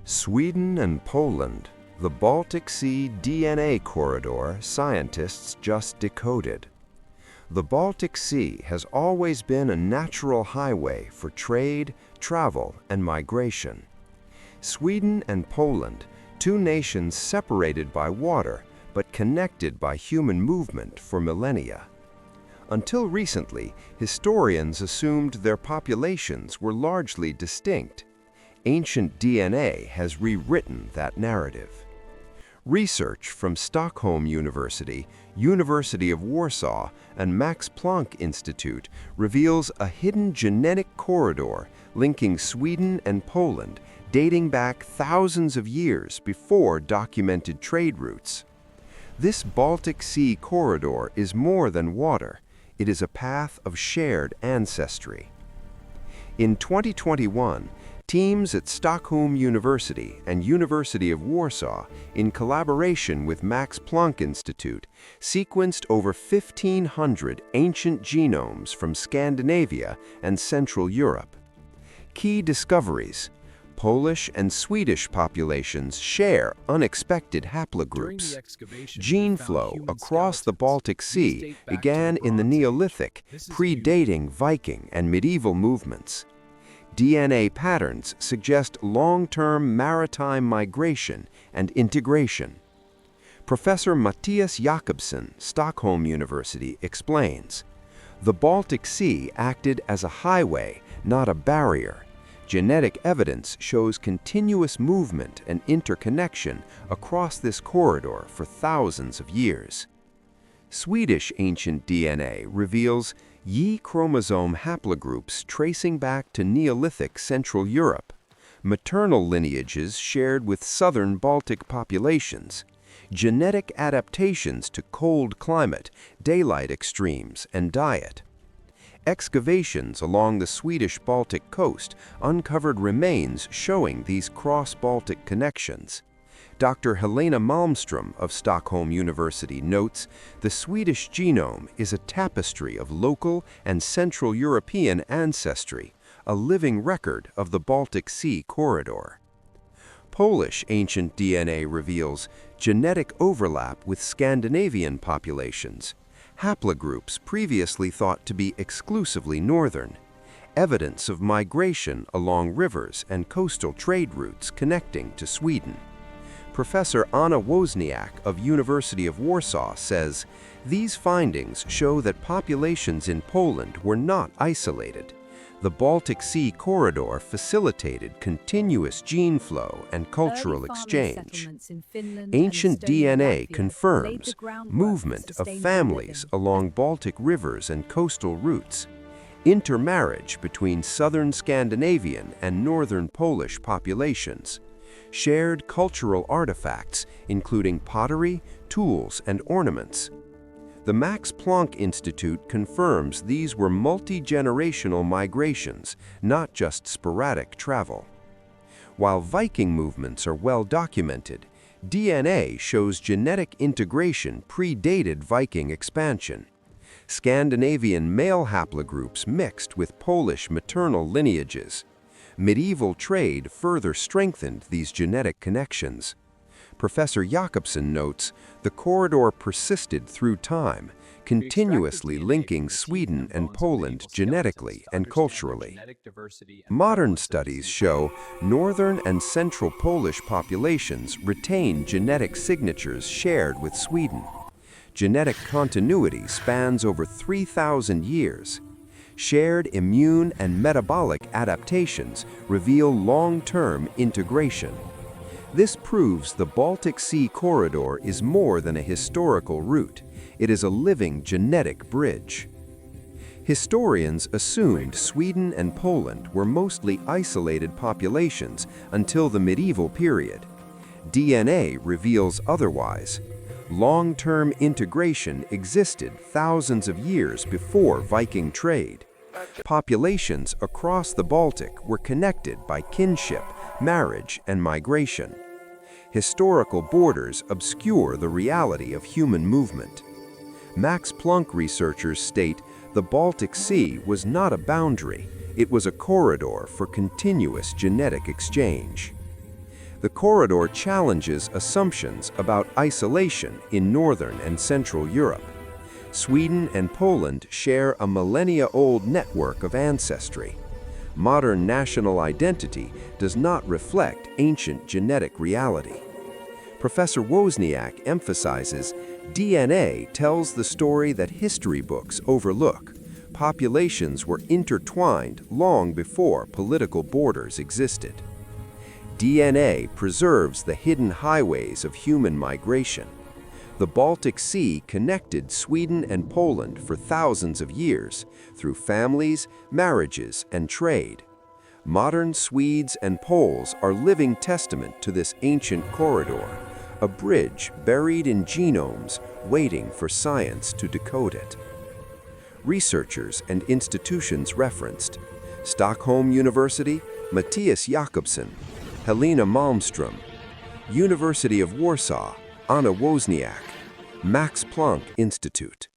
Sweden and Poland, the Baltic Sea DNA corridor scientists just decoded. The Baltic Sea has always been a natural highway for trade, travel, and migration. Sweden and Poland, two nations separated by water but connected by human movement for millennia. Until recently, historians assumed their populations were largely distinct. Ancient DNA has rewritten that narrative. Research from Stockholm University, University of Warsaw, and Max Planck Institute reveals a hidden genetic corridor linking Sweden and Poland dating back thousands of years before documented trade routes. This Baltic Sea corridor is more than water. It is a path of shared ancestry. In 2021, teams at Stockholm University and University of Warsaw, in collaboration with Max Planck Institute, sequenced over 1,500 ancient genomes from Scandinavia and Central Europe. Key discoveries: Polish and Swedish populations share unexpected haplogroups. Gene flow across the Baltic Sea began in the Neolithic, predating Viking and medieval movements. DNA patterns suggest long-term maritime migration and integration. Professor Mattias Jakobsson, Stockholm University, explains, "The Baltic Sea acted as a highway, not a barrier. Genetic evidence shows continuous movement and interconnection across this corridor for thousands of years." Swedish ancient DNA reveals Y chromosome haplogroups tracing back to Neolithic Central Europe, maternal lineages shared with southern Baltic populations, genetic adaptations to cold climate, daylight extremes, and diet. Excavations along the Swedish Baltic coast uncovered remains showing these cross-Baltic connections. Dr. Helena Malmström of Stockholm University notes, "The Swedish genome is a tapestry of local and Central European ancestry, a living record of the Baltic Sea corridor." Polish ancient DNA reveals genetic overlap with Scandinavian populations, haplogroups previously thought to be exclusively northern, evidence of migration along rivers and coastal trade routes connecting to Sweden. Professor Anna Wozniak of University of Warsaw says, "These findings show that populations in Poland were not isolated. The Baltic Sea corridor facilitated continuous gene flow and cultural exchange. Ancient DNA confirms movement of families along Baltic rivers and coastal routes, intermarriage between southern Scandinavian and northern Polish populations, shared cultural artifacts, including pottery, tools, and ornaments. The Max Planck Institute confirms these were multi-generational migrations, not just sporadic travel. While Viking movements are well documented, DNA shows genetic integration predated Viking expansion. Scandinavian male haplogroups mixed with Polish maternal lineages. Medieval trade further strengthened these genetic connections. Professor Jakobsson notes, "The corridor persisted through time, continuously linking Sweden and Poland genetically and culturally." Modern studies show northern and central Polish populations retain genetic signatures shared with Sweden. Genetic continuity spans over 3,000 years. Shared immune and metabolic adaptations reveal long-term integration. This proves the Baltic Sea corridor is more than a historical route. It is a living genetic bridge. Historians assumed Sweden and Poland were mostly isolated populations until the medieval period. DNA reveals otherwise. Long-term integration existed thousands of years before Viking trade. Populations across the Baltic were connected by kinship, marriage, and migration. Historical borders obscure the reality of human movement. Max Planck researchers state the Baltic Sea was not a boundary, it was a corridor for continuous genetic exchange. The corridor challenges assumptions about isolation in Northern and Central Europe. Sweden and Poland share a millennia-old network of ancestry. Modern national identity does not reflect ancient genetic reality. Professor Wozniak emphasizes DNA tells the story that history books overlook. Populations were intertwined long before political borders existed. DNA preserves the hidden highways of human migration. The Baltic Sea connected Sweden and Poland for thousands of years through families, marriages, and trade. Modern Swedes and Poles are living testament to this ancient corridor, a bridge buried in genomes waiting for science to decode it. Researchers and institutions referenced: Stockholm University, Mattias Jakobsson, Helena Malmström, University of Warsaw, Anna Wozniak, Max Planck Institute.